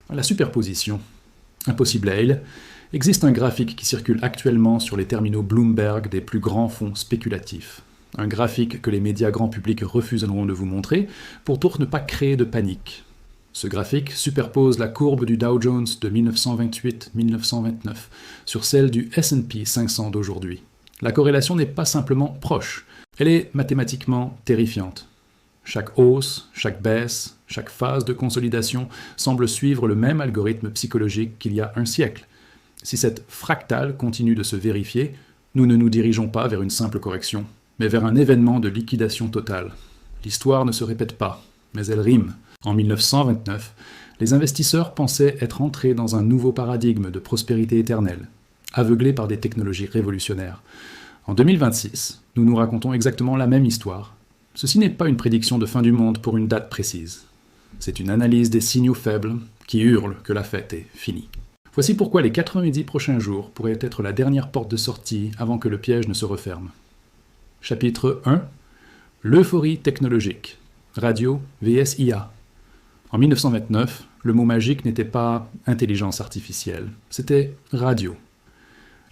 La superposition. Impossible à elle, existe un graphique qui circule actuellement sur les terminaux Bloomberg des plus grands fonds spéculatifs. Un graphique que les médias grand public refuseront de vous montrer pour ne pas créer de panique. Ce graphique superpose la courbe du Dow Jones de 1928-1929 sur celle du S&P 500 d'aujourd'hui. La corrélation n'est pas simplement proche, elle est mathématiquement terrifiante. Chaque hausse, chaque baisse, chaque phase de consolidation semble suivre le même algorithme psychologique qu'il y a un siècle. Si cette fractale continue de se vérifier, nous ne nous dirigeons pas vers une simple correction, mais vers un événement de liquidation totale. L'histoire ne se répète pas, mais elle rime. En 1929, les investisseurs pensaient être entrés dans un nouveau paradigme de prospérité éternelle, aveuglés par des technologies révolutionnaires. En 2026, nous nous racontons exactement la même histoire. Ceci n'est pas une prédiction de fin du monde pour une date précise. C'est une analyse des signaux faibles qui hurlent que la fête est finie. Voici pourquoi les 90 prochains jours pourraient être la dernière porte de sortie avant que le piège ne se referme. Chapitre 1. L'euphorie technologique. Radio vs IA. En 1929, le mot magique n'était pas intelligence artificielle, c'était radio.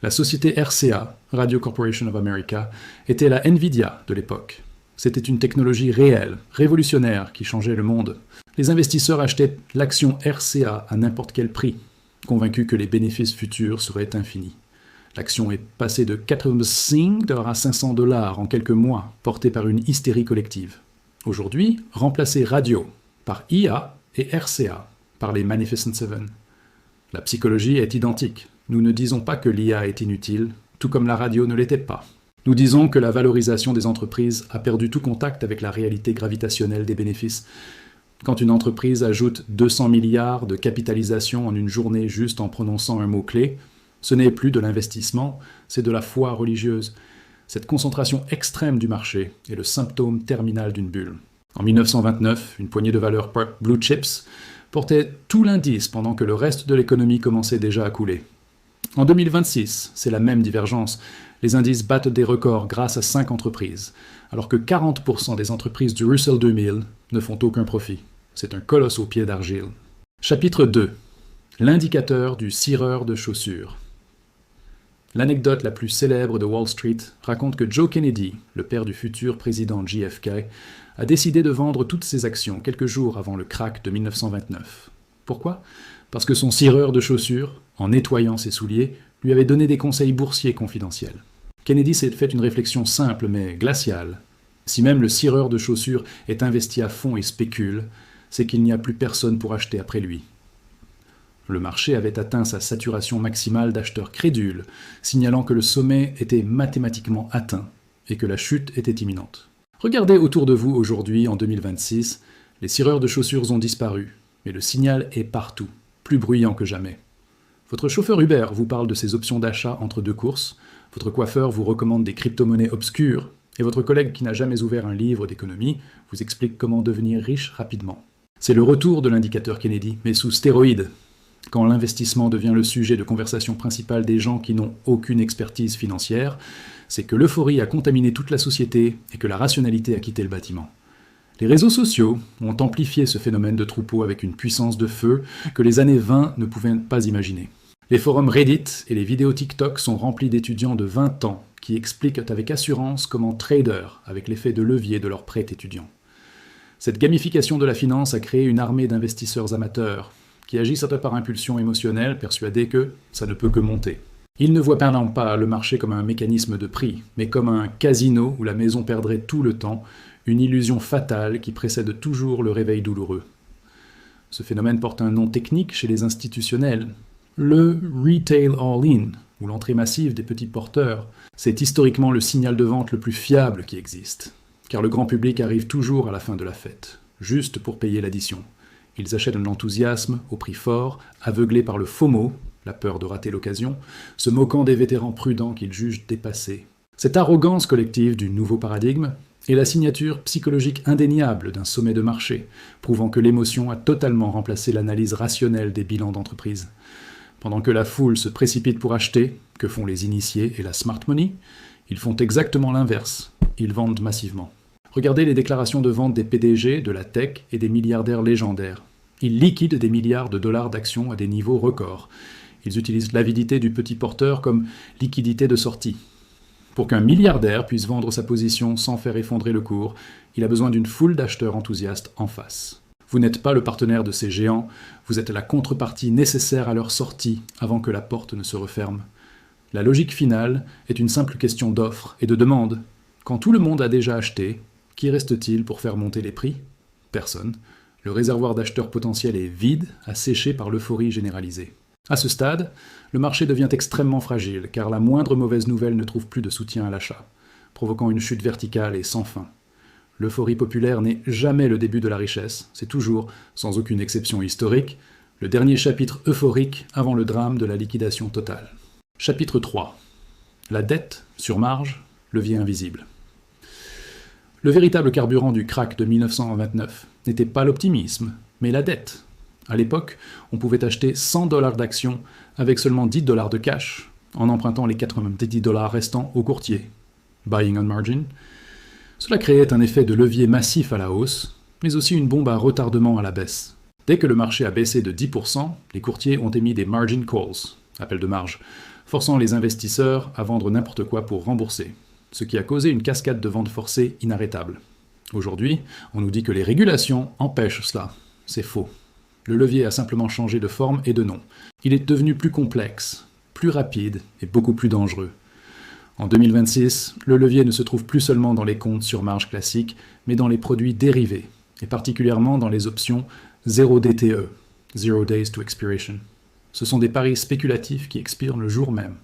La société RCA, Radio Corporation of America, était la Nvidia de l'époque. C'était une technologie réelle, révolutionnaire, qui changeait le monde. Les investisseurs achetaient l'action RCA à n'importe quel prix, convaincus que les bénéfices futurs seraient infinis. L'action est passée de 85 $ à 500 $ en quelques mois, portée par une hystérie collective. Aujourd'hui, remplacer radio par IA et RCA par les Magnificent Seven. La psychologie est identique. Nous ne disons pas que l'IA est inutile, tout comme la radio ne l'était pas. Nous disons que la valorisation des entreprises a perdu tout contact avec la réalité gravitationnelle des bénéfices. Quand une entreprise ajoute 200 milliards de capitalisation en une journée juste en prononçant un mot-clé, ce n'est plus de l'investissement, c'est de la foi religieuse. Cette concentration extrême du marché est le symptôme terminal d'une bulle. En 1929, une poignée de valeurs blue chips portait tout l'indice pendant que le reste de l'économie commençait déjà à couler. En 2026, c'est la même divergence. Les indices battent des records grâce à 5 entreprises, alors que 40% des entreprises du Russell 2000 ne font aucun profit. C'est un colosse aux pieds d'argile. Chapitre 2. L'indicateur du cireur de chaussures. L'anecdote la plus célèbre de Wall Street raconte que Joe Kennedy, le père du futur président JFK, a décidé de vendre toutes ses actions quelques jours avant le krach de 1929. Pourquoi ? Parce que son cireur de chaussures, en nettoyant ses souliers, lui avait donné des conseils boursiers confidentiels. Kennedy s'est fait une réflexion simple mais glaciale. Si même le cireur de chaussures est investi à fond et spécule, c'est qu'il n'y a plus personne pour acheter après lui. Le marché avait atteint sa saturation maximale d'acheteurs crédules, signalant que le sommet était mathématiquement atteint et que la chute était imminente. Regardez autour de vous aujourd'hui, en 2026, les cireurs de chaussures ont disparu, mais le signal est partout, plus bruyant que jamais. Votre chauffeur Uber vous parle de ses options d'achat entre 2 courses, votre coiffeur vous recommande des crypto-monnaies obscures, et votre collègue qui n'a jamais ouvert un livre d'économie vous explique comment devenir riche rapidement. C'est le retour de l'indicateur Kennedy, mais sous stéroïdes. Quand l'investissement devient le sujet de conversation principale des gens qui n'ont aucune expertise financière, c'est que l'euphorie a contaminé toute la société et que la rationalité a quitté le bâtiment. Les réseaux sociaux ont amplifié ce phénomène de troupeau avec une puissance de feu que les années 20 ne pouvaient pas imaginer. Les forums Reddit et les vidéos TikTok sont remplis d'étudiants de 20 ans qui expliquent avec assurance comment trader avec l'effet de levier de leur prêt étudiant. Cette gamification de la finance a créé une armée d'investisseurs amateurs qui agissent par impulsion émotionnelle, persuadés que ça ne peut que monter. Ils ne voient pas le marché comme un mécanisme de prix, mais comme un casino où la maison perdrait tout le temps, une illusion fatale qui précède toujours le réveil douloureux. Ce phénomène porte un nom technique chez les institutionnels, le retail all-in, ou l'entrée massive des petits porteurs. C'est historiquement le signal de vente le plus fiable qui existe, car le grand public arrive toujours à la fin de la fête, juste pour payer l'addition. Ils achètent un enthousiasme au prix fort, aveuglés par le FOMO, la peur de rater l'occasion, se moquant des vétérans prudents qu'ils jugent dépassés. Cette arrogance collective du nouveau paradigme est la signature psychologique indéniable d'un sommet de marché, prouvant que l'émotion a totalement remplacé l'analyse rationnelle des bilans d'entreprise. Pendant que la foule se précipite pour acheter, que font les initiés et la smart money, ils font exactement l'inverse, ils vendent massivement. Regardez les déclarations de vente des PDG, de la tech et des milliardaires légendaires. Ils liquident des milliards de dollars d'actions à des niveaux records. Ils utilisent l'avidité du petit porteur comme liquidité de sortie. Pour qu'un milliardaire puisse vendre sa position sans faire effondrer le cours, il a besoin d'une foule d'acheteurs enthousiastes en face. Vous n'êtes pas le partenaire de ces géants, vous êtes la contrepartie nécessaire à leur sortie avant que la porte ne se referme. La logique finale est une simple question d'offre et de demande. Quand tout le monde a déjà acheté, qui reste-t-il pour faire monter les prix ? Personne. Le réservoir d'acheteurs potentiels est vide, asséché par l'euphorie généralisée. À ce stade, le marché devient extrêmement fragile, car la moindre mauvaise nouvelle ne trouve plus de soutien à l'achat, provoquant une chute verticale et sans fin. L'euphorie populaire n'est jamais le début de la richesse, c'est toujours, sans aucune exception historique, le dernier chapitre euphorique avant le drame de la liquidation totale. Chapitre 3. La dette, sur marge, levier invisible. Le véritable carburant du crack de 1929 n'était pas l'optimisme, mais la dette. À l'époque, on pouvait acheter 100 $ d'actions avec seulement 10 $ de cash, en empruntant les 90 $ restants au courtier. Buying on margin. Cela créait un effet de levier massif à la hausse, mais aussi une bombe à retardement à la baisse. Dès que le marché a baissé de 10%, les courtiers ont émis des margin calls, appels de marge, forçant les investisseurs à vendre n'importe quoi pour rembourser, ce qui a causé une cascade de ventes forcées inarrêtable. Aujourd'hui, on nous dit que les régulations empêchent cela. C'est faux. Le levier a simplement changé de forme et de nom. Il est devenu plus complexe, plus rapide et beaucoup plus dangereux. En 2026, le levier ne se trouve plus seulement dans les comptes sur marge classiques, mais dans les produits dérivés, et particulièrement dans les options 0 DTE, Zero Days to Expiration. Ce sont des paris spéculatifs qui expirent le jour même.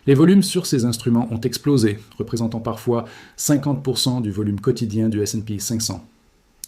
Les volumes sur ces instruments ont explosé, représentant parfois 50% du volume quotidien du S&P 500.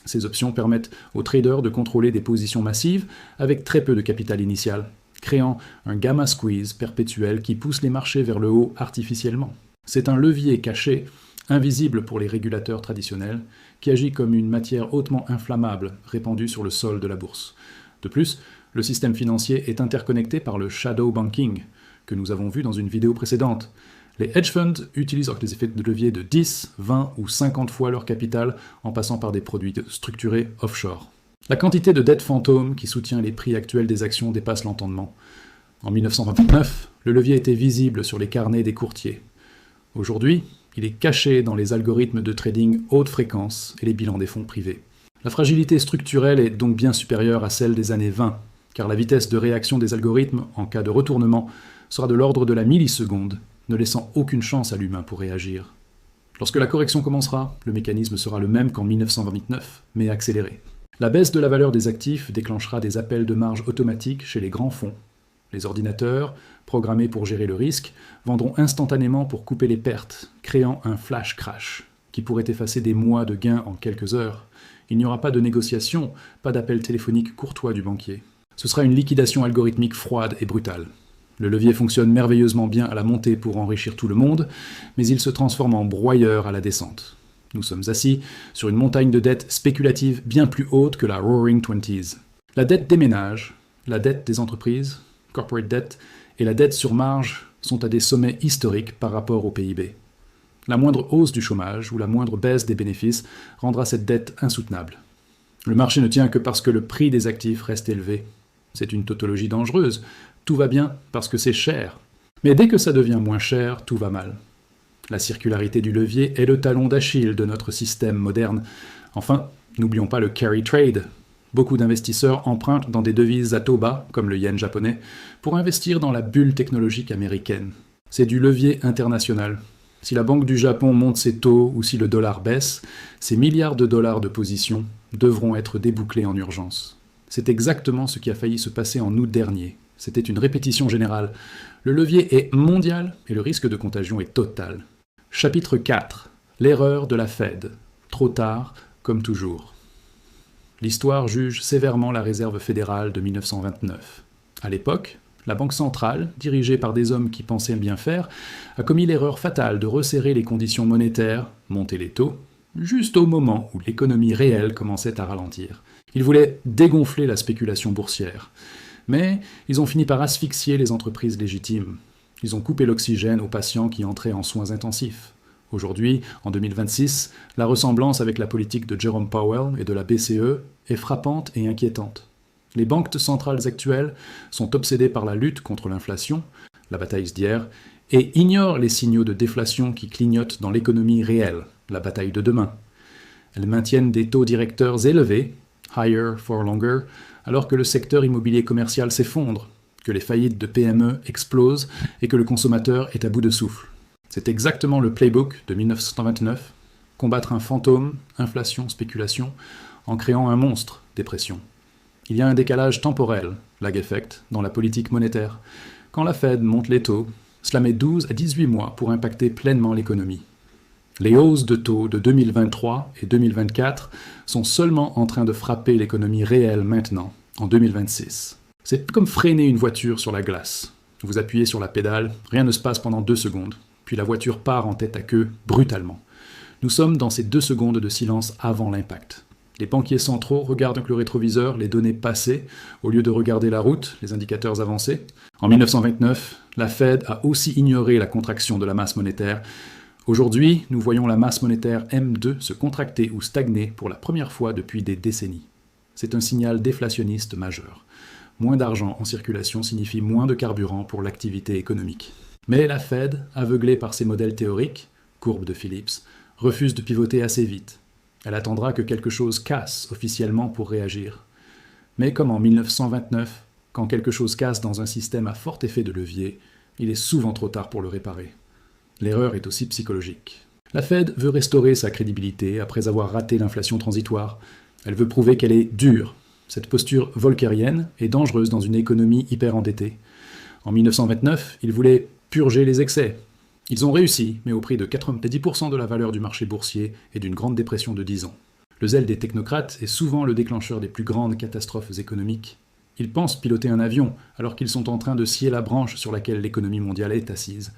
Ces options permettent aux traders de contrôler des positions massives avec très peu de capital initial, créant un gamma squeeze perpétuel qui pousse les marchés vers le haut artificiellement. C'est un levier caché, invisible pour les régulateurs traditionnels, qui agit comme une matière hautement inflammable répandue sur le sol de la bourse. De plus, le système financier est interconnecté par le shadow banking, que nous avons vu dans une vidéo précédente. Les hedge funds utilisent des effets de levier de 10, 20 ou 50 fois leur capital en passant par des produits structurés offshore. La quantité de dette fantôme qui soutient les prix actuels des actions dépasse l'entendement. En 1929, le levier était visible sur les carnets des courtiers. Aujourd'hui, il est caché dans les algorithmes de trading haute fréquence et les bilans des fonds privés. La fragilité structurelle est donc bien supérieure à celle des années 20, car la vitesse de réaction des algorithmes en cas de retournement sera de l'ordre de la milliseconde, ne laissant aucune chance à l'humain pour réagir. Lorsque la correction commencera, le mécanisme sera le même qu'en 1929, mais accéléré. La baisse de la valeur des actifs déclenchera des appels de marge automatiques chez les grands fonds. Les ordinateurs, programmés pour gérer le risque, vendront instantanément pour couper les pertes, créant un flash crash, qui pourrait effacer des mois de gains en quelques heures. Il n'y aura pas de négociation, pas d'appel téléphonique courtois du banquier. Ce sera une liquidation algorithmique froide et brutale. Le levier fonctionne merveilleusement bien à la montée pour enrichir tout le monde, mais il se transforme en broyeur à la descente. Nous sommes assis sur une montagne de dettes spéculatives bien plus haute que la Roaring Twenties. La dette des ménages, la dette des entreprises, corporate debt, et la dette sur marge sont à des sommets historiques par rapport au PIB. La moindre hausse du chômage ou la moindre baisse des bénéfices rendra cette dette insoutenable. Le marché ne tient que parce que le prix des actifs reste élevé. C'est une tautologie dangereuse. Tout va bien parce que c'est cher. Mais dès que ça devient moins cher, tout va mal. La circularité du levier est le talon d'Achille de notre système moderne. Enfin, n'oublions pas le carry trade. Beaucoup d'investisseurs empruntent dans des devises à taux bas, comme le yen japonais, pour investir dans la bulle technologique américaine. C'est du levier international. Si la Banque du Japon monte ses taux ou si le dollar baisse, ces milliards de dollars de positions devront être débouclés en urgence. C'est exactement ce qui a failli se passer en août dernier. C'était une répétition générale. Le levier est mondial et le risque de contagion est total. Chapitre 4. L'erreur de la Fed. Trop tard, comme toujours. L'histoire juge sévèrement la Réserve fédérale de 1929. À l'époque, la Banque centrale, dirigée par des hommes qui pensaient bien faire, a commis l'erreur fatale de resserrer les conditions monétaires, monter les taux, juste au moment où l'économie réelle commençait à ralentir. Ils voulaient dégonfler la spéculation boursière. Mais ils ont fini par asphyxier les entreprises légitimes. Ils ont coupé l'oxygène aux patients qui entraient en soins intensifs. Aujourd'hui, en 2026, la ressemblance avec la politique de Jerome Powell et de la BCE est frappante et inquiétante. Les banques centrales actuelles sont obsédées par la lutte contre l'inflation, la bataille d'hier, et ignorent les signaux de déflation qui clignotent dans l'économie réelle, la bataille de demain. Elles maintiennent des taux directeurs élevés, higher for longer, alors que le secteur immobilier commercial s'effondre, que les faillites de PME explosent et que le consommateur est à bout de souffle. C'est exactement le playbook de 1929, combattre un fantôme, inflation, spéculation, en créant un monstre, dépression. Il y a un décalage temporel, lag effect, dans la politique monétaire. Quand la Fed monte les taux, cela met 12 à 18 mois pour impacter pleinement l'économie. Les hausses de taux de 2023 et 2024 sont seulement en train de frapper l'économie réelle maintenant, en 2026. C'est comme freiner une voiture sur la glace. Vous appuyez sur la pédale, rien ne se passe pendant 2 secondes, puis la voiture part en tête à queue, brutalement. Nous sommes dans ces 2 secondes de silence avant l'impact. Les banquiers centraux regardent avec le rétroviseur les données passées au lieu de regarder la route, les indicateurs avancés. En 1929, la Fed a aussi ignoré la contraction de la masse monétaire. Aujourd'hui, nous voyons la masse monétaire M2 se contracter ou stagner pour la première fois depuis des décennies. C'est un signal déflationniste majeur. Moins d'argent en circulation signifie moins de carburant pour l'activité économique. Mais la Fed, aveuglée par ses modèles théoriques, courbe de Phillips, refuse de pivoter assez vite. Elle attendra que quelque chose casse officiellement pour réagir. Mais comme en 1929, quand quelque chose casse dans un système à fort effet de levier, il est souvent trop tard pour le réparer. L'erreur est aussi psychologique. La Fed veut restaurer sa crédibilité après avoir raté l'inflation transitoire. Elle veut prouver qu'elle est dure. Cette posture volckerienne est dangereuse dans une économie hyper endettée. En 1929, ils voulaient purger les excès. Ils ont réussi, mais au prix de 90% de la valeur du marché boursier et d'une grande dépression de 10 ans. Le zèle des technocrates est souvent le déclencheur des plus grandes catastrophes économiques. Ils pensent piloter un avion, alors qu'ils sont en train de scier la branche sur laquelle l'économie mondiale est assise.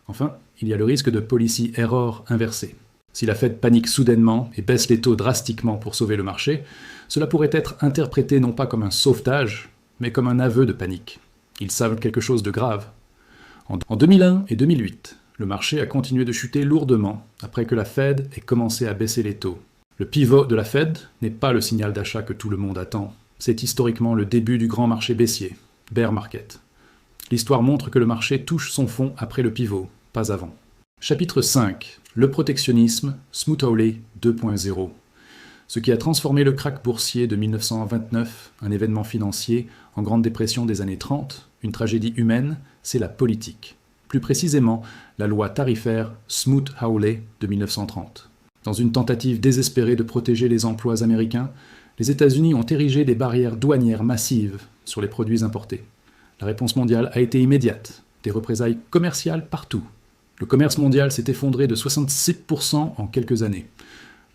Enfin, il y a le risque de policy error inversé. Si la Fed panique soudainement et baisse les taux drastiquement pour sauver le marché, cela pourrait être interprété non pas comme un sauvetage, mais comme un aveu de panique. Ils savent quelque chose de grave. En 2001 et 2008, le marché a continué de chuter lourdement après que la Fed ait commencé à baisser les taux. Le pivot de la Fed n'est pas le signal d'achat que tout le monde attend. C'est historiquement le début du grand marché baissier, bear market. L'histoire montre que le marché touche son fond après le pivot, pas avant. Chapitre 5. Le protectionnisme, Smoot-Hawley 2.0. Ce qui a transformé le krach boursier de 1929, un événement financier, en Grande Dépression des années 30, une tragédie humaine, c'est la politique. Plus précisément, la loi tarifaire Smoot-Hawley de 1930. Dans une tentative désespérée de protéger les emplois américains, les États-Unis ont érigé des barrières douanières massives sur les produits importés. La réponse mondiale a été immédiate, des représailles commerciales partout. Le commerce mondial s'est effondré de 67% en quelques années.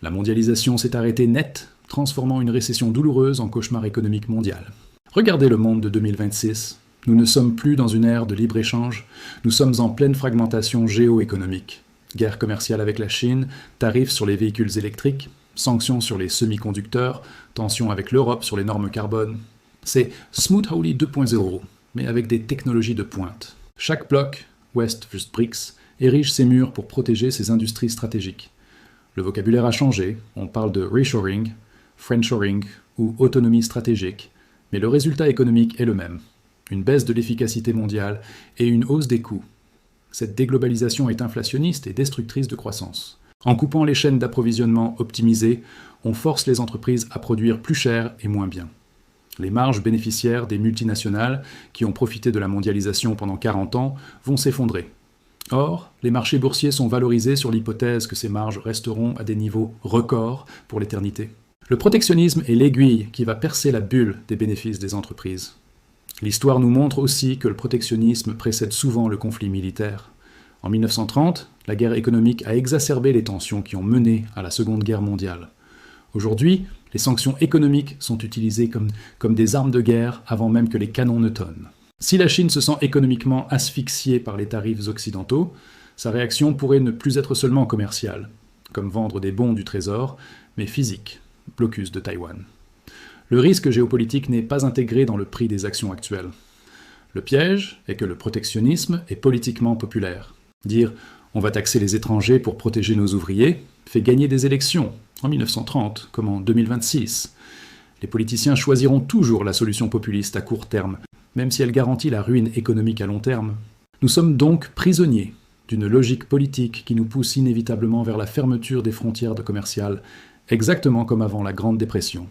La mondialisation s'est arrêtée net, transformant une récession douloureuse en cauchemar économique mondial. Regardez le monde de 2026. Nous ne sommes plus dans une ère de libre-échange, nous sommes en pleine fragmentation géoéconomique. Guerre commerciale avec la Chine, tarifs sur les véhicules électriques, sanctions sur les semi-conducteurs, tensions avec l'Europe sur les normes carbone. C'est Smoot-Hawley 2.0, mais avec des technologies de pointe. Chaque bloc, West vs BRICS, érige ses murs pour protéger ses industries stratégiques. Le vocabulaire a changé, on parle de reshoring, friendshoring ou autonomie stratégique, mais le résultat économique est le même. Une baisse de l'efficacité mondiale et une hausse des coûts. Cette déglobalisation est inflationniste et destructrice de croissance. En coupant les chaînes d'approvisionnement optimisées, on force les entreprises à produire plus cher et moins bien. Les marges bénéficiaires des multinationales, qui ont profité de la mondialisation pendant 40 ans, vont s'effondrer. Or, les marchés boursiers sont valorisés sur l'hypothèse que ces marges resteront à des niveaux records pour l'éternité. Le protectionnisme est l'aiguille qui va percer la bulle des bénéfices des entreprises. L'histoire nous montre aussi que le protectionnisme précède souvent le conflit militaire. En 1930, la guerre économique a exacerbé les tensions qui ont mené à la Seconde Guerre mondiale. Aujourd'hui, les sanctions économiques sont utilisées comme des armes de guerre avant même que les canons ne tonnent. Si la Chine se sent économiquement asphyxiée par les tarifs occidentaux, sa réaction pourrait ne plus être seulement commerciale, comme vendre des bons du Trésor, mais physique, blocus de Taïwan. Le risque géopolitique n'est pas intégré dans le prix des actions actuelles. Le piège est que le protectionnisme est politiquement populaire. Dire « on va taxer les étrangers pour protéger nos ouvriers » fait gagner des élections, en 1930 comme en 2026. Les politiciens choisiront toujours la solution populiste à court terme, même si elle garantit la ruine économique à long terme. Nous sommes donc prisonniers d'une logique politique qui nous pousse inévitablement vers la fermeture des frontières commerciales, exactement comme avant la Grande Dépression.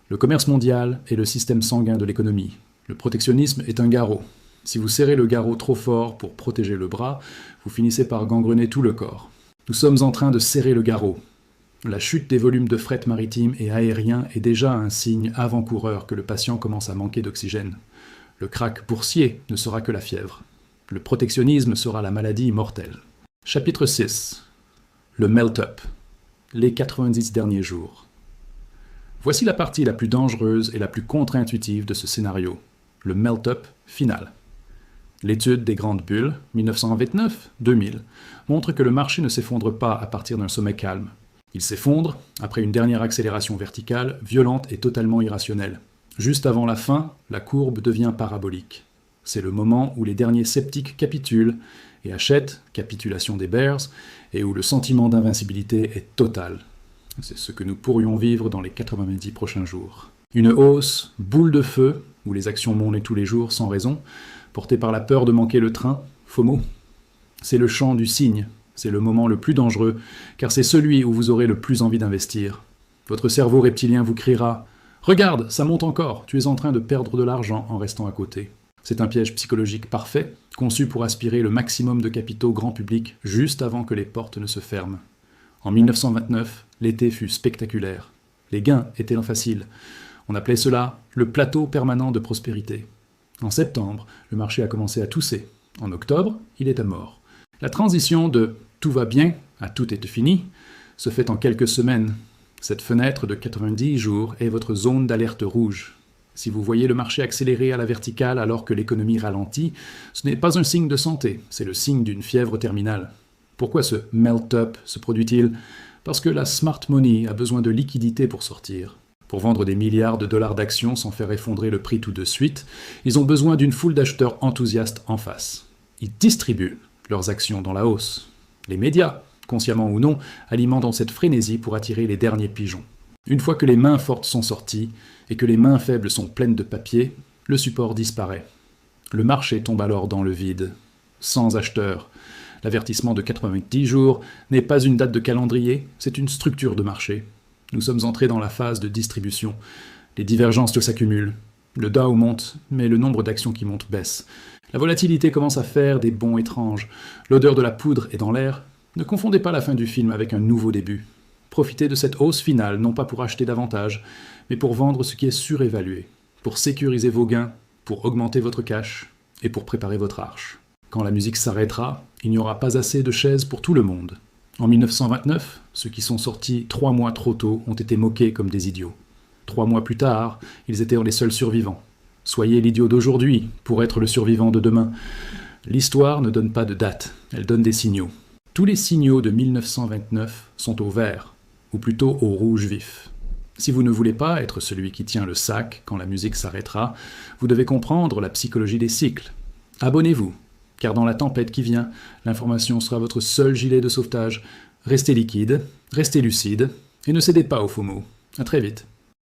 Le commerce mondial est le système sanguin de l'économie. Le protectionnisme est un garrot. Si vous serrez le garrot trop fort pour protéger le bras, vous finissez par gangrener tout le corps. Nous sommes en train de serrer le garrot. La chute des volumes de fret maritime et aérien est déjà un signe avant-coureur que le patient commence à manquer d'oxygène. Le krach boursier ne sera que la fièvre. Le protectionnisme sera la maladie mortelle. Chapitre 6. Le melt-up. Les 90 derniers jours. Voici la partie la plus dangereuse et la plus contre-intuitive de ce scénario. Le melt-up final. L'étude des grandes bulles, 1929-2000, montre que le marché ne s'effondre pas à partir d'un sommet calme. Il s'effondre après une dernière accélération verticale, violente et totalement irrationnelle. Juste avant la fin, la courbe devient parabolique. C'est le moment où les derniers sceptiques capitulent et achètent, capitulation des bears, et où le sentiment d'invincibilité est total. C'est ce que nous pourrions vivre dans les 90 prochains jours. Une hausse, boule de feu, où les actions montent tous les jours sans raison, portée par la peur de manquer le train, FOMO. C'est le chant du cygne, c'est le moment le plus dangereux, car c'est celui où vous aurez le plus envie d'investir. Votre cerveau reptilien vous criera « Regarde, ça monte encore, tu es en train de perdre de l'argent en restant à côté ». C'est un piège psychologique parfait, conçu pour aspirer le maximum de capitaux grand public juste avant que les portes ne se ferment. En 1929, l'été fut spectaculaire. Les gains étaient faciles. On appelait cela le plateau permanent de prospérité. En septembre, le marché a commencé à tousser. En octobre, il est à mort. La transition de « tout va bien » à « tout est fini » se fait en quelques semaines. Cette fenêtre de 90 jours est votre zone d'alerte rouge. Si vous voyez le marché accélérer à la verticale alors que l'économie ralentit, ce n'est pas un signe de santé, c'est le signe d'une fièvre terminale. Pourquoi ce melt-up se produit-il? Parce que la smart money a besoin de liquidité pour sortir. Pour vendre des milliards de dollars d'actions sans faire effondrer le prix tout de suite, ils ont besoin d'une foule d'acheteurs enthousiastes en face. Ils distribuent leurs actions dans la hausse. Les médias, consciemment ou non, alimentent dans cette frénésie pour attirer les derniers pigeons. Une fois que les mains fortes sont sorties et que les mains faibles sont pleines de papier, le support disparaît. Le marché tombe alors dans le vide, sans acheteurs. L'avertissement de 90 jours n'est pas une date de calendrier, c'est une structure de marché. Nous sommes entrés dans la phase de distribution. Les divergences s'accumulent. Le Dow monte, mais le nombre d'actions qui montent baisse. La volatilité commence à faire des bonds étranges. L'odeur de la poudre est dans l'air. Ne confondez pas la fin du film avec un nouveau début. Profitez de cette hausse finale, non pas pour acheter davantage, mais pour vendre ce qui est surévalué, pour sécuriser vos gains, pour augmenter votre cash et pour préparer votre arche. Quand la musique s'arrêtera, il n'y aura pas assez de chaises pour tout le monde. En 1929, ceux qui sont sortis 3 mois trop tôt ont été moqués comme des idiots. 3 mois plus tard, ils étaient les seuls survivants. Soyez l'idiot d'aujourd'hui pour être le survivant de demain. L'histoire ne donne pas de date, elle donne des signaux. Tous les signaux de 1929 sont au vert, ou plutôt au rouge vif. Si vous ne voulez pas être celui qui tient le sac quand la musique s'arrêtera, vous devez comprendre la psychologie des cycles. Abonnez-vous, car dans la tempête qui vient, l'information sera votre seul gilet de sauvetage. Restez liquide, restez lucide, et ne cédez pas au FOMO. À très vite.